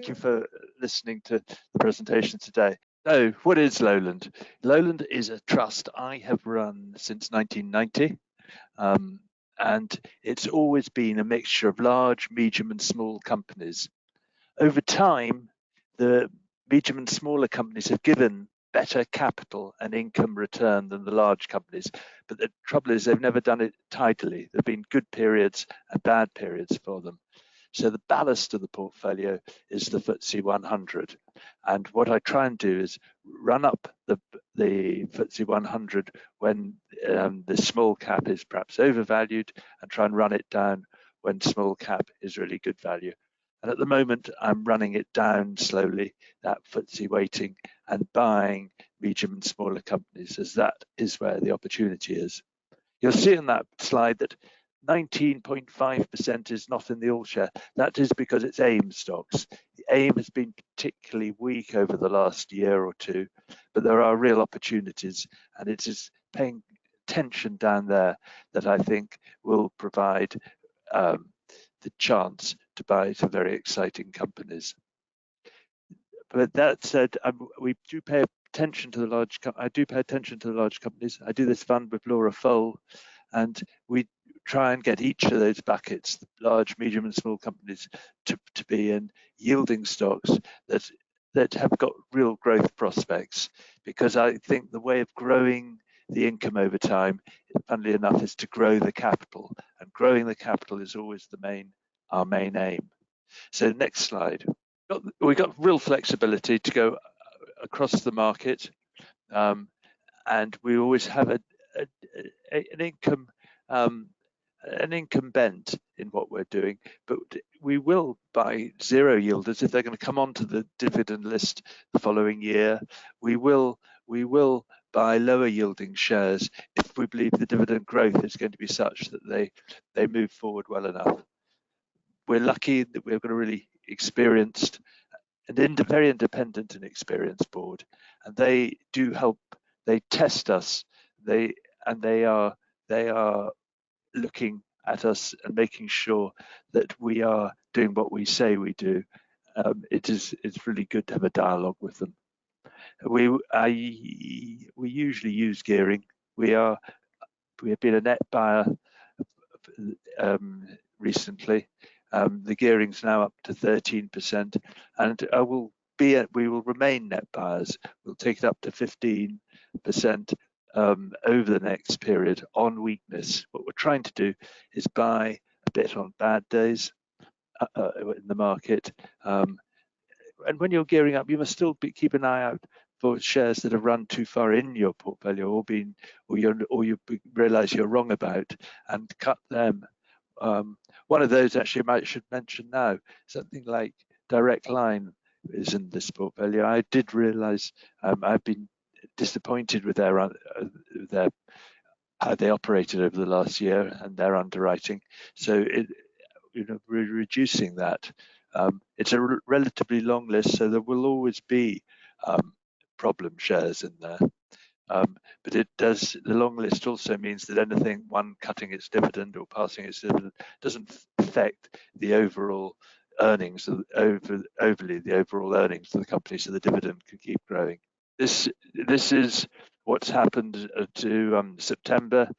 thank you for listening to the presentation today. So, what is Lowland? Lowland is a trust I have run since 1990, and it's always been a mixture of large, medium, and small companies. Over time, the medium and smaller companies have given better capital and income return than the large companies. But the trouble is they've never done it tidily. There have been good periods and bad periods for them. So the ballast of the portfolio is the FTSE 100. And what I try and do is run up the FTSE 100 when the small cap is perhaps overvalued, and try and run it down when small cap is really good value. And at the moment, I'm running it down slowly, that FTSE weighting, and buying medium and smaller companies, as that is where the opportunity is. You'll see in that slide that 19.5% is not in the all share. That is because it's AIM stocks. The AIM has been particularly weak over the last year or two, but there are real opportunities, and it is paying attention down there that I think will provide the chance to buy some very exciting companies. But that said, we do pay attention to the large. I do pay attention to the large companies. I do this fund with Laura Fole, and we try and get each of those buckets, the large, medium, and small companies, to be in yielding stocks that have got real growth prospects. Because I think the way of growing the income over time, funnily enough, is to grow the capital, and growing the capital is always our main aim. So next slide. We've got real flexibility to go across the market, and we always have an income bent in what we're doing, but we will buy zero yielders if they're going to come onto the dividend list the following year. We will buy lower yielding shares if we believe the dividend growth is going to be such that they move forward well enough. We're lucky that we've got a really experienced and very independent and experienced board, and they do help. They test us. They are looking at us and making sure that we are doing what we say we do. It's really good to have a dialogue with them. We usually use gearing. We have been a net buyer recently. The gearing's now up to 13%, and we will remain net buyers. We'll take it up to 15% over the next period on weakness. What we're trying to do is buy a bit on bad days in the market. And when you're gearing up, you must still keep an eye out for shares that have run too far in your portfolio, or you realise you're wrong about, and cut them. One of those actually I should mention now, something like Direct Line is in this portfolio. I did realise I've been disappointed with how they operated over the last year and their underwriting. So we're reducing that. It's a relatively long list, so there will always be problem shares in there. But the long list also means that anything, one cutting its dividend or passing its dividend, doesn't affect the overall earnings, overly the overall earnings of the company, so the dividend can keep growing. This is what's happened to September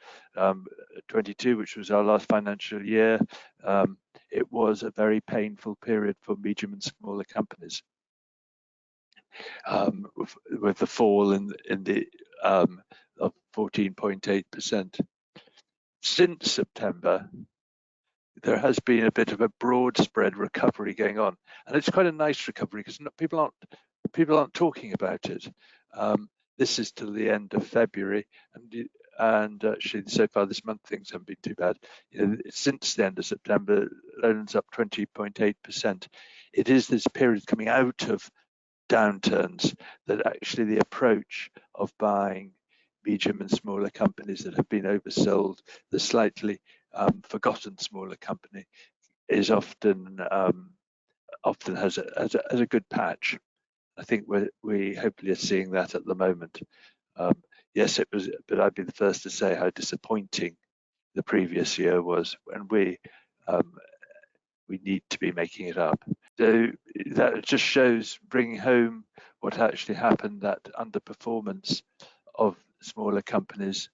22, which was our last financial year. It was a very painful period for medium and smaller companies, with the fall in the of 14.8%. Since September, there has been a bit of a broad spread recovery going on, and it's quite a nice recovery because people aren't talking about it. This is till the end of February, and actually so far this month things haven't been too bad. Since the end of September, Lowland's up 20.8%. It is this period coming out of downturns that actually the approach of buying medium and smaller companies that have been oversold, the slightly forgotten smaller company, is often has a good patch. I think we hopefully are seeing that at the moment. Yes, it was, but I'd be the first to say how disappointing the previous year was when we we need to be making it up. So that just shows, bringing home what actually happened, that underperformance of smaller companies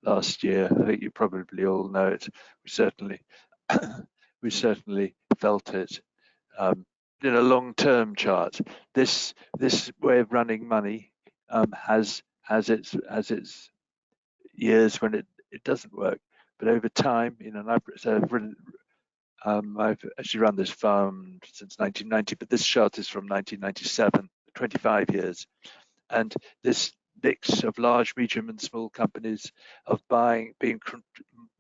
last year. I think you probably all know it. We certainly felt it. In a long-term chart, this way of running money has its years when it doesn't work, but over time, I've actually run this fund since 1990, but this chart is from 1997, 25 years, and this mix of large, medium, and small companies, of being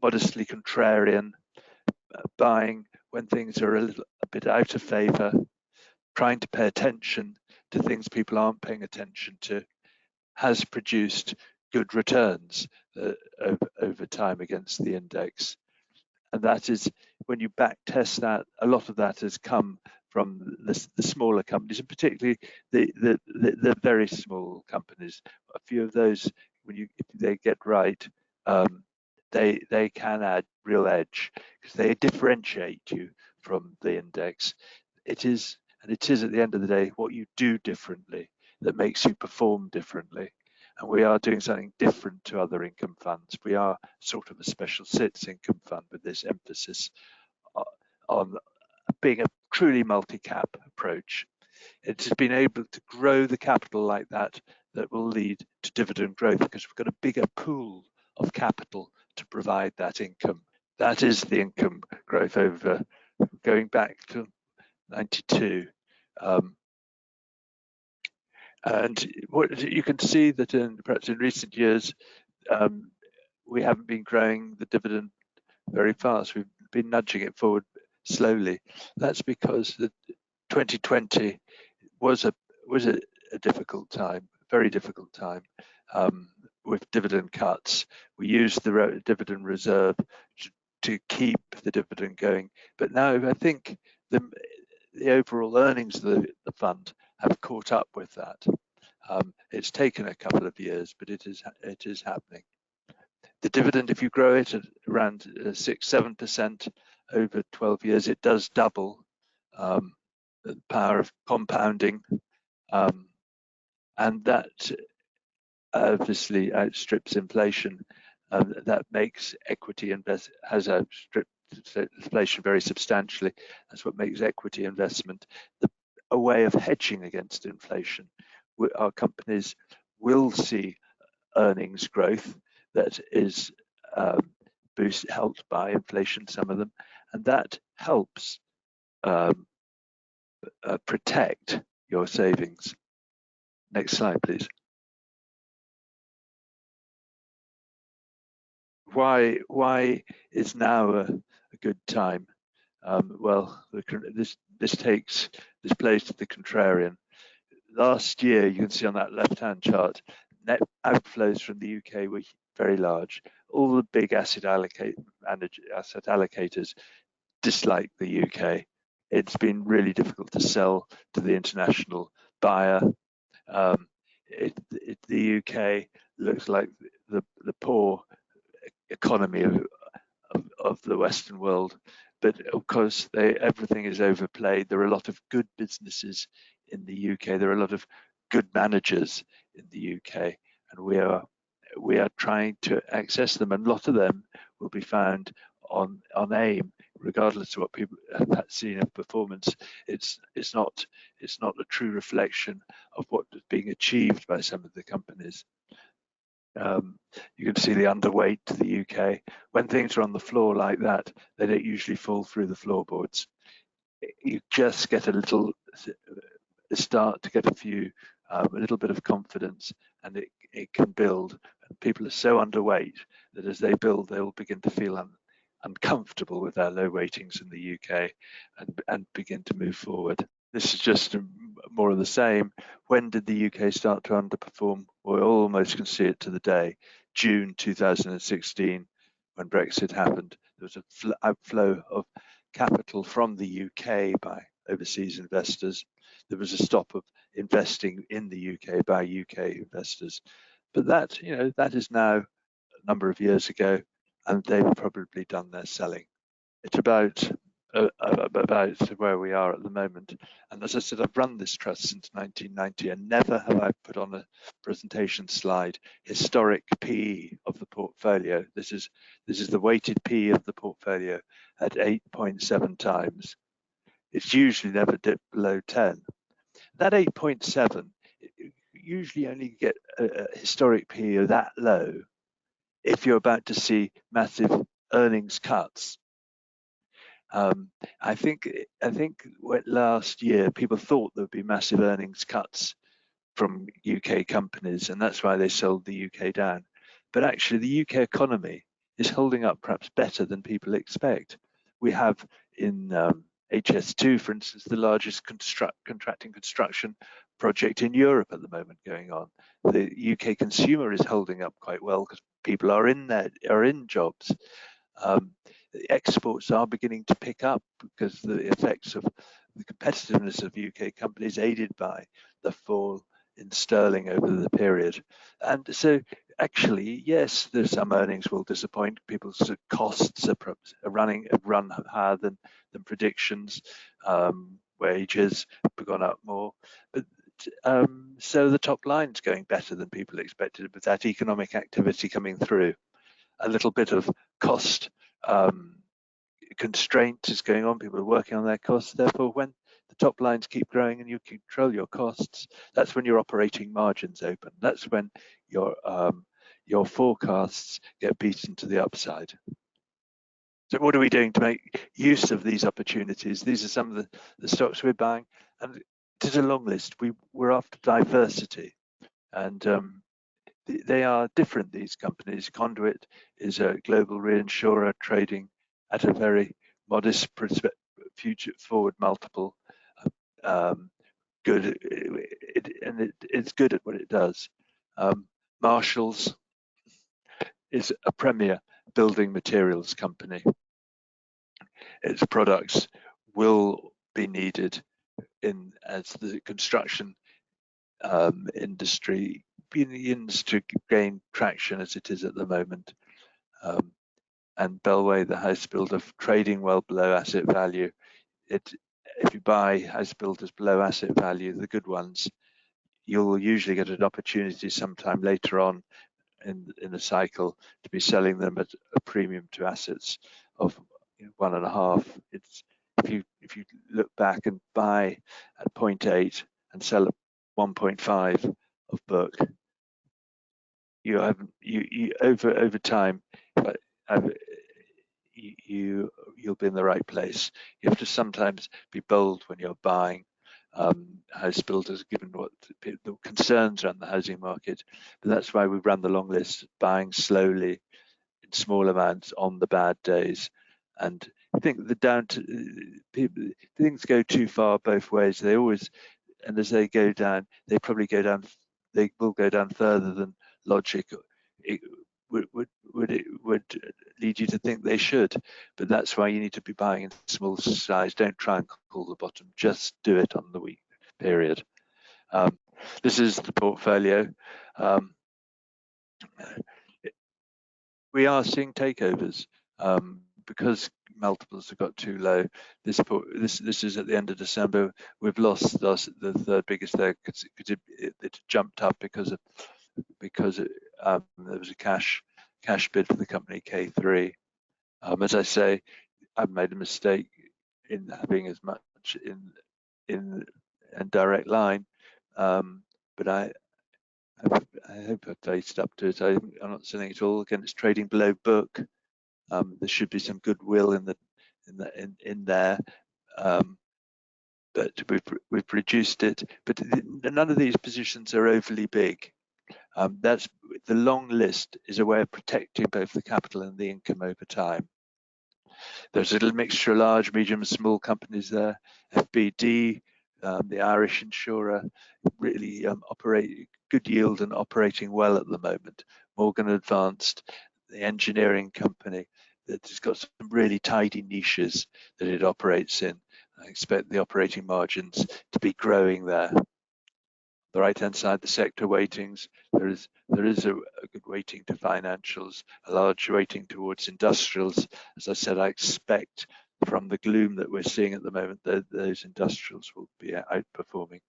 modestly contrarian, buying when things are a bit out of favor, trying to pay attention to things people aren't paying attention to, has produced good returns over time against the index. And that is, when you back test that, a lot of that has come from the smaller companies, and particularly the very small companies. A few of those, if they get right, they can add real edge, because they differentiate you from the index. It is at the end of the day what you do differently that makes you perform differently. And we are doing something different to other income funds. We are sort of a special sits income fund with this emphasis on being a truly multi-cap approach. It has been able to grow the capital like that will lead to dividend growth, because we've got a bigger pool of capital to provide that income. That is the income growth over going back to 92. And what you can see that perhaps in recent years, we haven't been growing the dividend very fast. We've been nudging it forward slowly. That's because the 2020 was a difficult time, very difficult time, with dividend cuts. We used the dividend reserve to keep the dividend going. But now I think the overall earnings of the fund have caught up with that. It's taken a couple of years, but it is happening. The dividend, if you grow it at around 6-7% over 12 years, it does double. The power of compounding, and that obviously outstrips inflation. That makes equity has outstripped inflation very substantially. That's what makes equity investment a way of hedging against inflation. Our companies will see earnings growth that is helped by inflation, some of them, and that helps protect your savings. Next slide, please. Why is now a good time? Well, this plays to the contrarian. Last year, you can see on that left-hand chart, net outflows from the UK were very large. All the big asset allocators dislike the UK. It's been really difficult to sell to the international buyer. The UK looks like the poor economy of the Western world, but of course everything is overplayed. There are a lot of good businesses in the UK. There are a lot of good managers in the UK, and we are trying to access them, and a lot of them will be found on AIM, regardless of what people have seen of performance. It's not a true reflection of what is being achieved by some of the companies. You can see the underweight to the UK. When things are on the floor like that, they don't usually fall through the floorboards. You just get a little bit of confidence, and it can build. And people are so underweight that as they build, they will begin to feel uncomfortable with their low weightings in the UK and begin to move forward. This is just more of the same. When did the UK start to underperform? Well, we almost can see it to the day. June 2016, when Brexit happened, there was an outflow of capital from the UK by overseas investors. There was a stop of investing in the UK by UK investors. But that is now a number of years ago, and they've probably done their selling. It's about about where we are at the moment. And as I said, I've run this trust since 1990, and never have I put on a presentation slide historic PE of the portfolio. This is the weighted PE of the portfolio at 8.7 times. It's usually never dipped below 10. That 8.7, usually only get a historic PE of that low if you're about to see massive earnings cuts. I think last year people thought there would be massive earnings cuts from UK companies, and that's why they sold the UK down. But actually, the UK economy is holding up perhaps better than people expect. We have in HS2, for instance, the largest contracting construction project in Europe at the moment going on. The UK consumer is holding up quite well because people are in jobs. The exports are beginning to pick up because the effects of the competitiveness of UK companies aided by the fall in sterling over the period. And so actually, yes, there's some earnings will disappoint. People's costs have run higher than predictions. Wages have gone up more. But so the top line's going better than people expected with that economic activity coming through. A little bit of cost constraint is going on. People are working on their costs. Therefore, when the top lines keep growing and you control your costs, that's when your operating margins open. That's when your forecasts get beaten to the upside. So what are we doing to make use of these opportunities? These are some of the stocks we're buying, and it is a long list. We're after diversity, and they are different, these companies. Conduit is a global reinsurer trading at a very modest future forward multiple. Good, it's good at what it does. Marshalls is a premier building materials company. Its products will be needed as the construction industry begins to gain traction as it is at the moment. And Bellway, the house builder, trading well below asset value. If you buy house builders below asset value, the good ones, you'll usually get an opportunity sometime later on in the cycle to be selling them at a premium to assets of 1.5. If you look back and buy at 0.8 and sell at 1.5 of book, you over time you'll be in the right place. You have to sometimes be bold when you're buying house builders, given what the concerns around the housing market. But that's why we ran the long list, buying slowly in small amounts on the bad days. And I think things go too far both ways. They always, and as they go down, they will go down further than logic would lead you to think they should. But that's why you need to be buying in small size. Don't try and call the bottom, just do it on the week period. This is the portfolio. We are seeing takeovers because multiples have got too low. This is at the end of December. We've lost the third biggest there because it jumped up because there was a cash bid for the company K3. As I say, I've made a mistake in having as much in direct line, but I hope I've faced up to it. I'm not selling it all. Again, it's trading below book. There should be some goodwill in there, but we've reduced it. But none of these positions are overly big. That's the long list is a way of protecting both the capital and the income over time. There's a little mixture of large, medium, and small companies there. FBD, the Irish insurer, really operate good yield and operating well at the moment. Morgan Advanced, the engineering company that has got some really tidy niches that it operates in. I expect the operating margins to be growing there. The right-hand side, the sector weightings, there is a good weighting to financials, a large weighting towards industrials. As I said, I expect from the gloom that we're seeing at the moment, those industrials will be outperforming.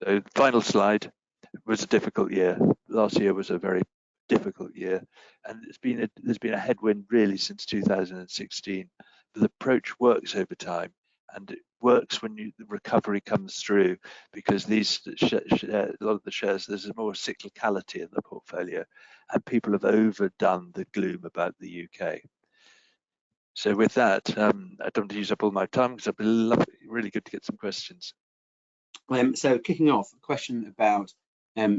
So final slide. It was a difficult year. Last year was a very difficult year, and there's been a headwind really since 2016. But the approach works over time, and it works when the recovery comes through, because a lot of the shares, there's more cyclicality in the portfolio, and people have overdone the gloom about the UK. So with that, I don't want to use up all my time, because it'd be really good to get some questions. So kicking off, a question about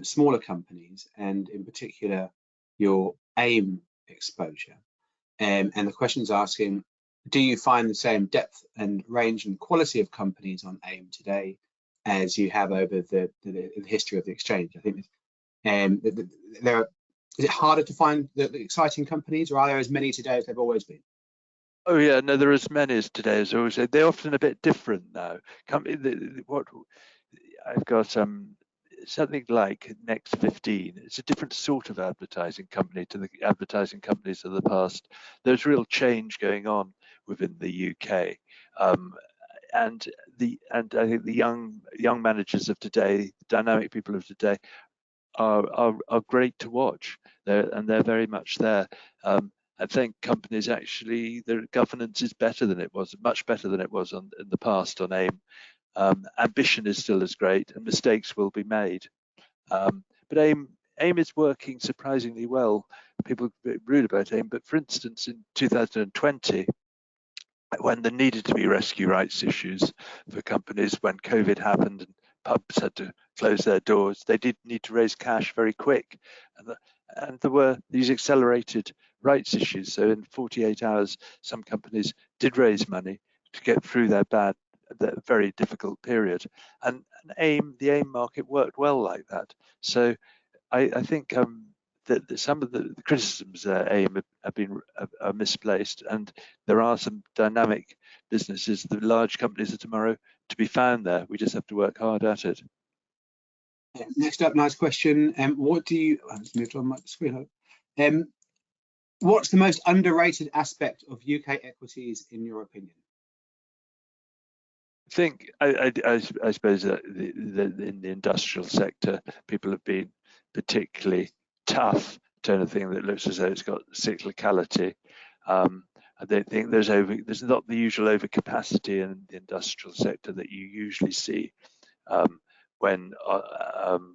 smaller companies, and in particular your AIM exposure. And the question is asking, do you find the same depth and range and quality of companies on AIM today as you have over the history of the exchange? I think is it harder to find the exciting companies, or are there as many today as they've always been? Oh yeah, no, there are as many as today as always. They're often a bit different now. What I've got something like Next 15. It's a different sort of advertising company to the advertising companies of the past. There's real change going on within the UK, and I think the young managers of today, the dynamic people of today, are great to watch. They're very much there. I think companies actually, their governance is better than it was, much better than it was in the past on AIM. Ambition is still as great, and mistakes will be made. But AIM is working surprisingly well. People are rude about AIM, but for instance, in 2020, when there needed to be rescue rights issues for companies, when COVID happened and pubs had to close their doors, they did need to raise cash very quick. And there were these accelerated rights issues. So in 48 hours, some companies did raise money to get through their very difficult period. And the AIM market worked well like that. So I think that some of the criticisms AIM are misplaced, and there are some dynamic businesses, the large companies of tomorrow, to be found there. We just have to work hard at it. Next up, nice question. What do you? I just moved on my screen. What's the most underrated aspect of UK equities, in your opinion? I think I suppose that in the industrial sector, people have been particularly tough to anything that looks as though it's got cyclicality. I don't think there's not the usual overcapacity in the industrial sector that you usually see when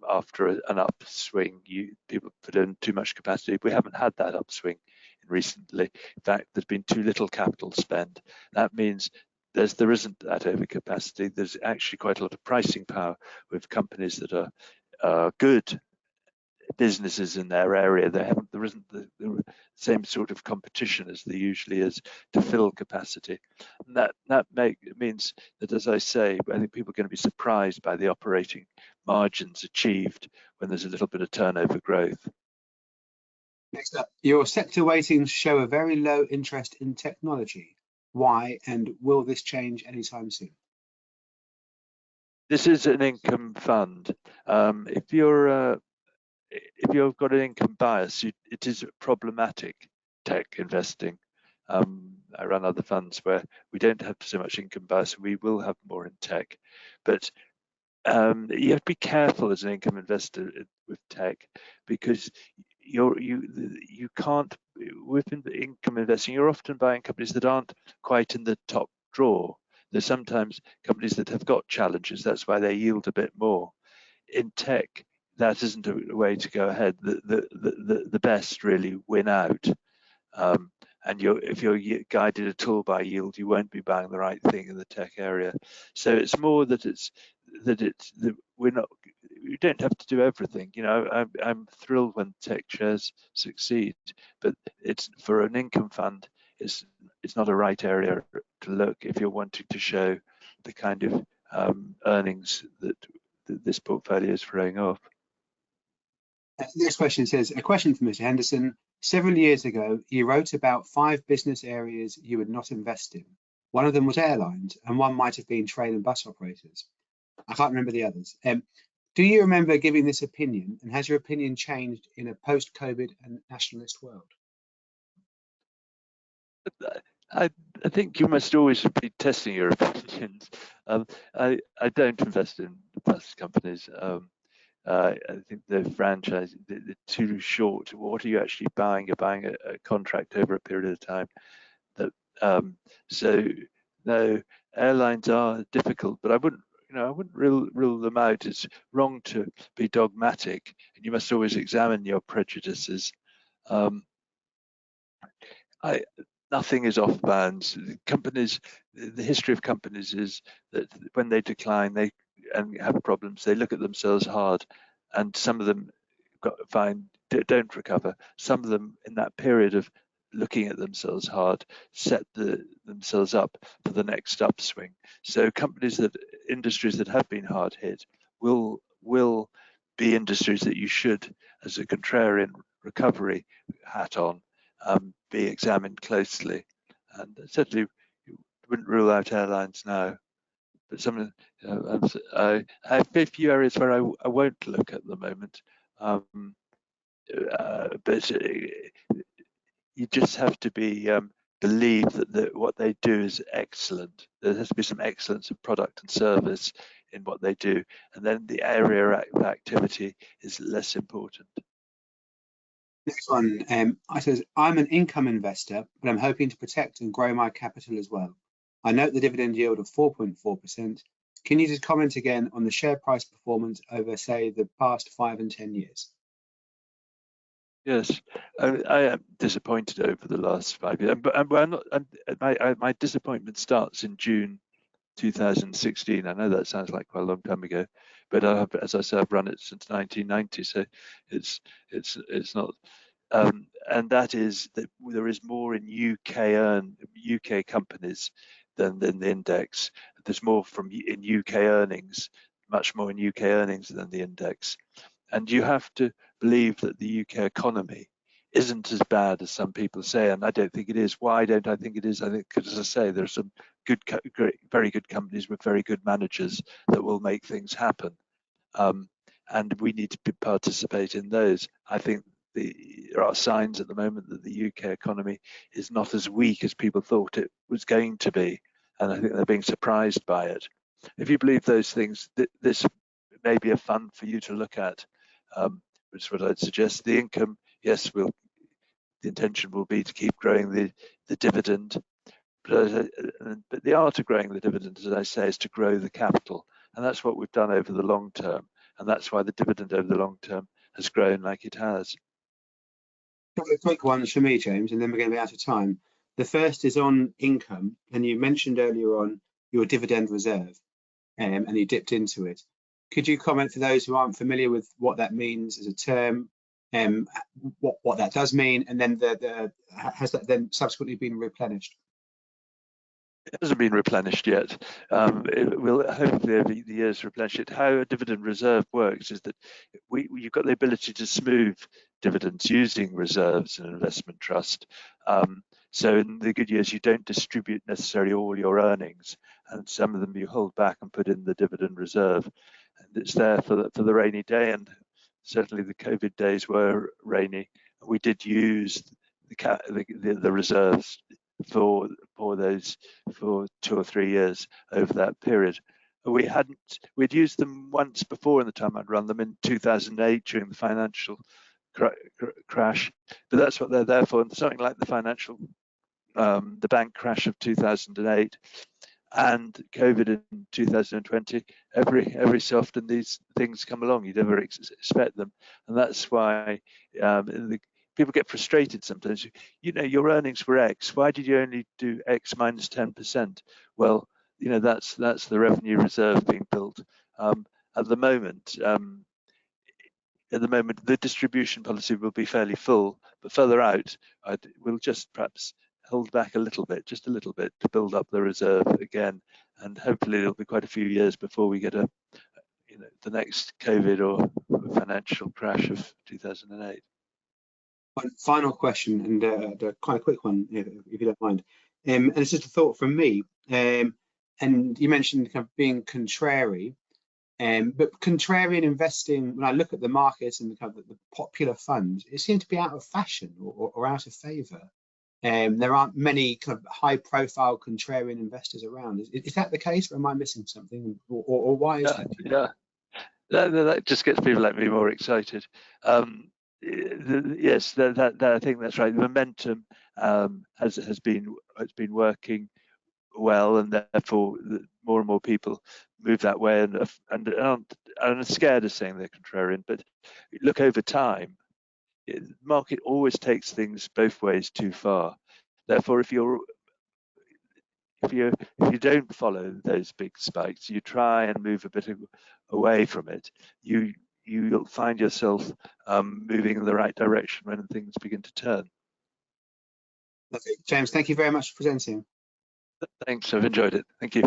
after an upswing, people put in too much capacity. We haven't had that upswing recently. In fact, there's been too little capital spend. That means there isn't that overcapacity. There's actually quite a lot of pricing power with companies that are good businesses in their area. There isn't the same sort of competition as there usually is to fill capacity. And that means that, as I say, I think people are going to be surprised by the operating margins achieved when there's a little bit of turnover growth. Next up, your sector weightings show a very low interest in technology. Why, and will this change anytime soon? This is an income fund. If you've got an income bias, it is problematic, tech investing. I run other funds where we don't have so much income bias. We will have more in tech, but you have to be careful as an income investor with tech, because you can't, with income investing, you're often buying companies that aren't quite in the top drawer. There's sometimes companies that have got challenges. That's why they yield a bit more. In tech, that isn't a way to go ahead. The best really win out. And if you're guided at all by yield, you won't be buying the right thing in the tech area. So it's more that we don't have to do everything. You know, I'm thrilled when tech shares succeed, but it's for an income fund. It's not a right area to look if you're wanting to show the kind of earnings that this portfolio is throwing off. Next question says, a question from Mr. Henderson. Several years ago, you wrote about 5 business areas you would not invest in. One of them was airlines, and one might have been train and bus operators. I can't remember the others. Do you remember giving this opinion, and has your opinion changed in a post-COVID and nationalist world? I think you must always be testing your opinions. I don't invest in bus companies. I think the franchise, they're too short. What are you actually buying? You're buying a contract over a period of time. That so no, airlines are difficult, but I wouldn't. I wouldn't rule them out. It's wrong to be dogmatic, and you must always examine your prejudices. Um, I, Nothing is off bounds. Companies, the history of companies is that when they decline, they and have problems, they look at themselves hard, and some of them don't recover. Some of them, in that period of looking at themselves hard, set themselves up for the next upswing. So industries that have been hard hit will be industries that you should, as a contrarian recovery hat on, be examined closely. And certainly you wouldn't rule out airlines now, but I have a few areas where I won't look at the moment. But you just have to believe that what they do is excellent. There has to be some excellence of product and service in what they do, and then the area of activity is less important. Next one, I says, I'm an income investor, but I'm hoping to protect and grow my capital as well. I note the dividend yield of 4.4%. Can you just comment again on the share price performance over, say, the past 5 and 10 years? Yes, I am disappointed over the last 5 years, but my disappointment starts in June 2016. I know that sounds like quite a long time ago, but as I said, I've run it since 1990, so it's not. And that is that there is more in UK companies than the index. There's more in UK earnings, much more in UK earnings than the index. And you have to believe that the UK economy isn't as bad as some people say, and I don't think it is. Why don't I think it is? I think, as I say, there are some very good companies with very good managers that will make things happen, and we need to participate in those. I think there are signs at the moment that the UK economy is not as weak as people thought it was going to be, and I think they're being surprised by it. If you believe those things, this may be a fund for you to look at, which is what I'd suggest. The income, yes, the intention will be to keep growing the dividend, but the art of growing the dividend, as I say, is to grow the capital, and that's what we've done over the long term, and that's why the dividend over the long term has grown like it has. A couple of quick ones for me, James, and then we're going to be out of time. The first is on income, and you mentioned earlier on your dividend reserve, and you dipped into it. Could you comment for those who aren't familiar with what that means as a term, what that does mean, and then has that then subsequently been replenished? It hasn't been replenished yet. It will hopefully over the years replenish it. How a dividend reserve works is that you've got the ability to smooth dividends using reserves and investment trust. So in the good years, you don't distribute necessarily all your earnings, and some of them you hold back and put in the dividend reserve. And it's there for the rainy day, and certainly the COVID days were rainy. We did use the reserves for 2 or 3 years over that period. We'd used them once before in the time I'd run them in 2008 during the financial crash, but that's what they're there for. And something like the bank crash of 2008 and COVID in 2020, every so often these things come along. You never expect them, and that's why people get frustrated sometimes. Your earnings were X. Why did you only do X minus 10%? Well, that's the revenue reserve being built. At the moment, the distribution policy will be fairly full, but further out, we'll just perhaps hold back just a little bit to build up the reserve again, and hopefully it'll be quite a few years before we get the next COVID or financial crash of 2008. One final question, and a quite a quick one, if you don't mind. And it's just a thought from me. And you mentioned kind of being contrary, but contrarian investing, when I look at the market and the popular funds, it seems to be out of fashion or out of favour. there aren't many kind of high-profile contrarian investors around. Is that the case, or am I missing something, or why is that? Yeah, that just gets people like me more excited. Yes, I think that's right. The momentum has been working well, and therefore more and more people move that way, and are scared of saying they're contrarian. But look, over time, the market always takes things both ways too far. Therefore, if you don't follow those big spikes, you try and move a bit away from it, you'll find yourself moving in the right direction when things begin to turn. Okay. James, thank you very much for presenting. Thanks, I've enjoyed it. Thank you.